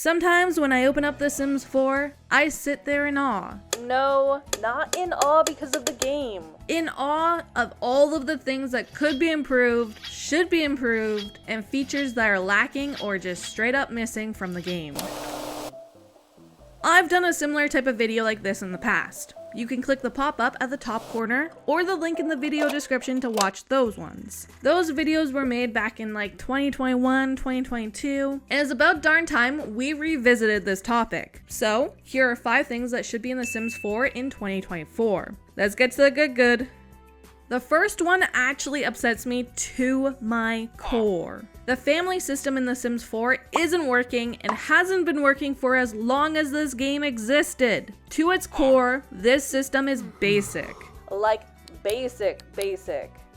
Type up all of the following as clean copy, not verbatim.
Sometimes when I open up The Sims 4, I sit there in awe. No, not in awe because of the game. In awe of all of the things that could be improved, should be improved, and features that are lacking or just straight up missing from the game. I've done a similar type of video like this in the past. You can click the pop-up at the top corner or the link in the video description to watch those ones. Those videos were made back in like 2021, 2022, and it's about darn time we revisited this topic. So here are 5 things that should be in The Sims 4 in 2024. Let's get to the good. The first one actually upsets me to my core. The family system in The Sims 4 isn't working and hasn't been working for as long as this game existed. To its core, this system is basic. Like basic.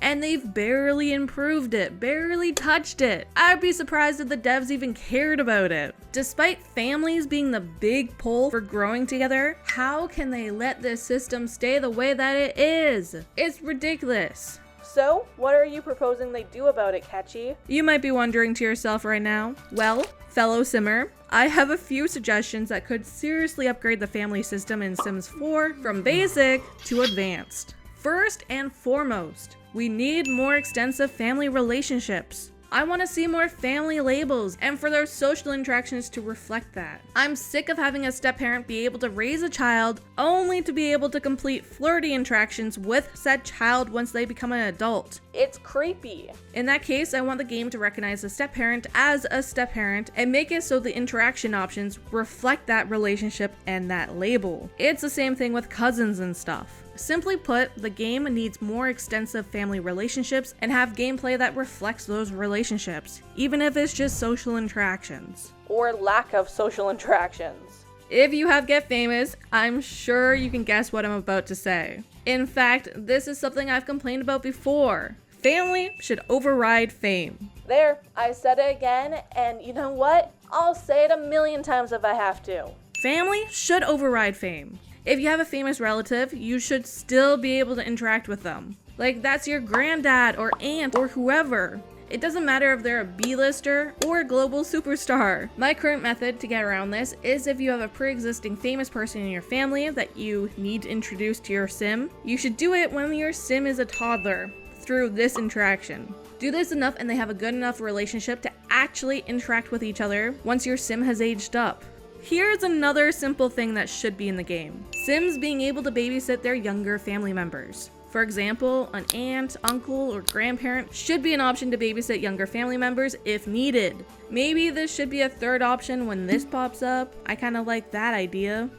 And they've barely improved it, barely touched it. I'd be surprised if the devs even cared about it. Despite families being the big pull for growing together, how can they let this system stay the way that it is? It's ridiculous. So, what are you proposing they do about it, Catchy? You might be wondering to yourself right now, well, fellow Simmer, I have a few suggestions that could seriously upgrade the family system in Sims 4 from basic to advanced. First and foremost, we need more extensive family relationships. I want to see more family labels and for their social interactions to reflect that. I'm sick of having a step-parent be able to raise a child only to be able to complete flirty interactions with said child once they become an adult. It's creepy. In that case, I want the game to recognize the step-parent as a step-parent and make it so the interaction options reflect that relationship and that label. It's the same thing with cousins and stuff. Simply put, the game needs more extensive family relationships and have gameplay that reflects those relationships, even if it's just social interactions. Or lack of social interactions. If you have Get Famous, I'm sure you can guess what I'm about to say. In fact, this is something I've complained about before. Family should override fame. There, I said it again, and you know what? I'll say it 1,000,000 times if I have to. Family should override fame. If you have a famous relative, you should still be able to interact with them. Like that's your granddad or aunt or whoever. It doesn't matter if they're a B-lister or a global superstar. My current method to get around this is if you have a pre-existing famous person in your family that you need to introduce to your sim, you should do it when your sim is a toddler through this interaction. Do this enough and they have a good enough relationship to actually interact with each other once your sim has aged up. Here's another simple thing that should be in the game. Sims being able to babysit their younger family members. For example, an aunt, uncle, or grandparent should be an option to babysit younger family members if needed. Maybe this should be a third option when this pops up. I kind of like that idea.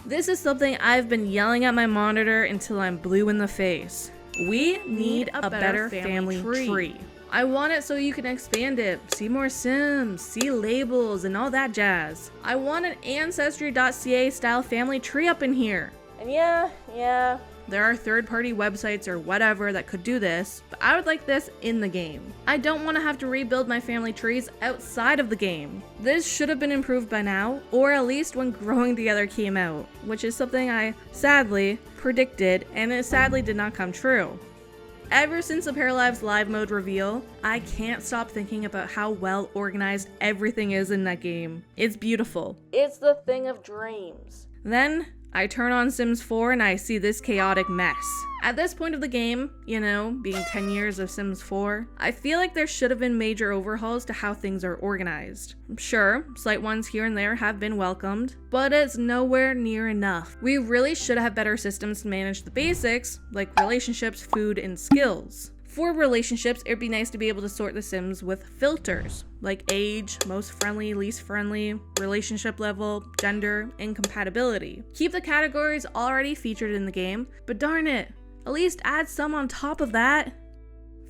This is something I've been yelling at my monitor until I'm blue in the face. We need a better family tree. I want it so you can expand it, see more Sims, see labels, and all that jazz. I want an Ancestry.ca style family tree up in here. And yeah. There are third-party websites or whatever that could do this, but I would like this in the game. I don't want to have to rebuild my family trees outside of the game. This should have been improved by now, or at least when Growing Together came out, which is something I sadly predicted, and it sadly did not come true. Ever since the Paralives live mode reveal, I can't stop thinking about how well organized everything is in that game. It's beautiful. It's the thing of dreams. Then, I turn on Sims 4 and I see this chaotic mess. At this point of the game, you know, being 10 years of Sims 4, I feel like there should have been major overhauls to how things are organized. Sure, slight ones here and there have been welcomed, but it's nowhere near enough. We really should have better systems to manage the basics, like relationships, food, and skills. For relationships, it'd be nice to be able to sort the Sims with filters, like age, most friendly, least friendly, relationship level, gender, and compatibility. Keep the categories already featured in the game, but darn it, at least add some on top of that.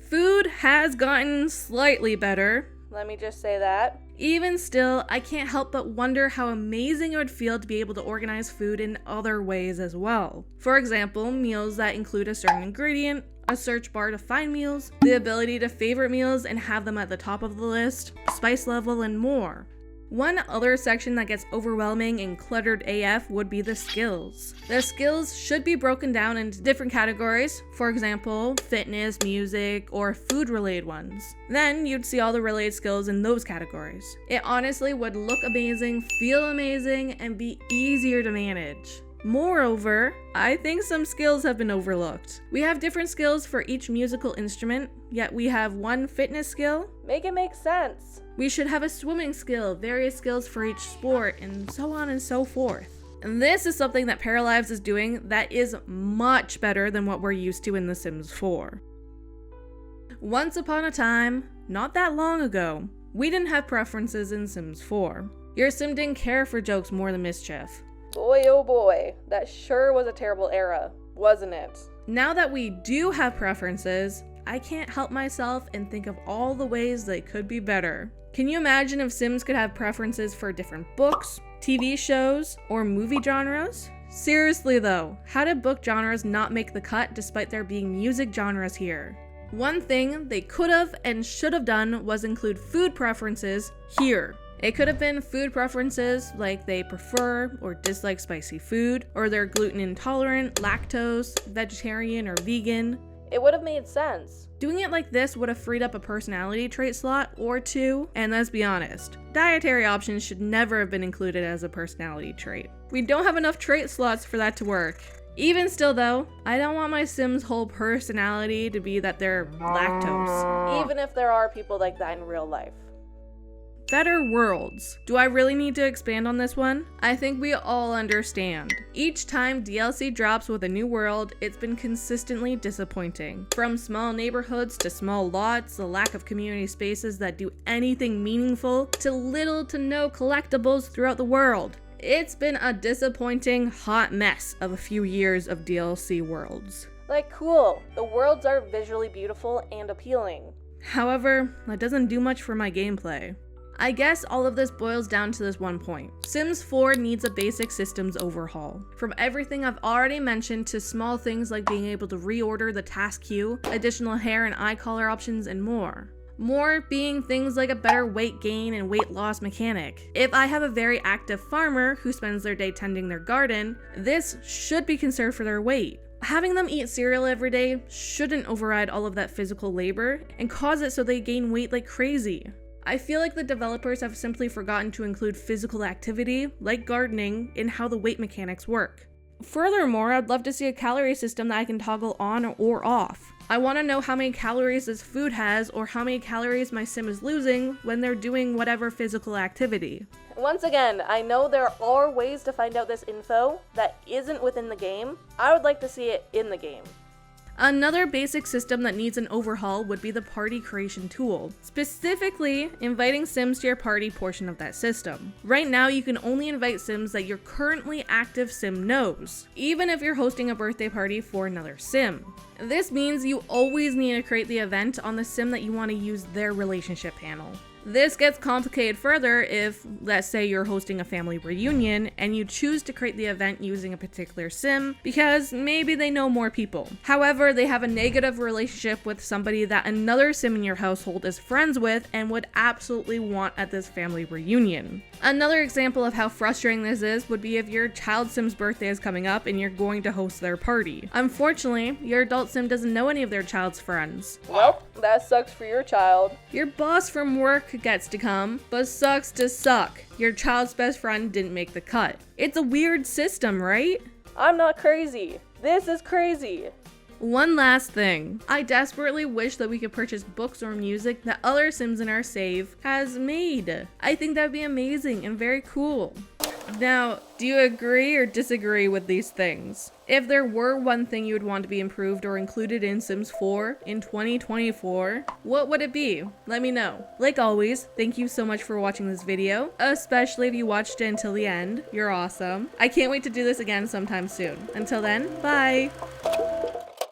Food has gotten slightly better. Let me just say that. Even still, I can't help but wonder how amazing it would feel to be able to organize food in other ways as well. For example, meals that include a certain ingredient, a search bar to find meals, the ability to favorite meals and have them at the top of the list, spice level, and more. One other section that gets overwhelming and cluttered AF would be the skills. The skills should be broken down into different categories, for example, fitness, music, or food-related ones. Then you'd see all the related skills in those categories. It honestly would look amazing, feel amazing, and be easier to manage. Moreover, I think some skills have been overlooked. We have different skills for each musical instrument, yet we have one fitness skill. Make it make sense. We should have a swimming skill, various skills for each sport, and so on and so forth. And this is something that Paralives is doing that is much better than what we're used to in The Sims 4. Once upon a time, not that long ago, we didn't have preferences in Sims 4. Your sim didn't care for jokes more than mischief. Boy oh boy, that sure was a terrible era, wasn't it? Now that we do have preferences, I can't help myself and think of all the ways they could be better. Can you imagine if Sims could have preferences for different books, TV shows, or movie genres? Seriously though, how did book genres not make the cut despite there being music genres here? One thing they could have and should have done was include food preferences here. It could have been food preferences like they prefer or dislike spicy food, or they're gluten intolerant, lactose, vegetarian, or vegan. It would have made sense. Doing it like this would have freed up a personality trait slot or two, and let's be honest, dietary options should never have been included as a personality trait. We don't have enough trait slots for that to work. Even still though, I don't want my Sims' whole personality to be that they're lactose. Even if there are people like that in real life. Better worlds. Do I really need to expand on this one? I think we all understand. Each time DLC drops with a new world, it's been consistently disappointing. From small neighborhoods to small lots, the lack of community spaces that do anything meaningful, to little to no collectibles throughout the world. It's been a disappointing hot mess of a few years of DLC worlds. Like, cool, the worlds are visually beautiful and appealing. However, that doesn't do much for my gameplay. I guess all of this boils down to this one point. Sims 4 needs a basic systems overhaul. From everything I've already mentioned to small things like being able to reorder the task queue, additional hair and eye color options, and more. More being things like a better weight gain and weight loss mechanic. If I have a very active farmer who spends their day tending their garden, this should be conserved for their weight. Having them eat cereal every day shouldn't override all of that physical labor and cause it so they gain weight like crazy. I feel like the developers have simply forgotten to include physical activity, like gardening, in how the weight mechanics work. Furthermore, I'd love to see a calorie system that I can toggle on or off. I want to know how many calories this food has or how many calories my sim is losing when they're doing whatever physical activity. Once again, I know there are ways to find out this info that isn't within the game. I would like to see it in the game. Another basic system that needs an overhaul would be the party creation tool, specifically inviting Sims to your party portion of that system. Right now, you can only invite Sims that your currently active Sim knows, even if you're hosting a birthday party for another Sim. This means you always need to create the event on the Sim that you want to use their relationship panel. This gets complicated further if, let's say, you're hosting a family reunion and you choose to create the event using a particular sim because maybe they know more people. However, they have a negative relationship with somebody that another sim in your household is friends with and would absolutely want at this family reunion. Another example of how frustrating this is would be if your child sim's birthday is coming up and you're going to host their party. Unfortunately, your adult sim doesn't know any of their child's friends. Well, that sucks for your child. Your boss from work gets to come, but sucks to suck. Your child's best friend didn't make the cut. It's a weird system, right? I'm not crazy. This is crazy. One last thing. I desperately wish that we could purchase books or music that other Sims in our save has made. I think that would be amazing and very cool. Now, do you agree or disagree with these things? If there were one thing you would want to be improved or included in Sims 4 in 2024, what would it be? Let me know. Like always, thank you so much for watching this video, especially if you watched it until the end. You're awesome. I can't wait to do this again sometime soon. Until then, bye!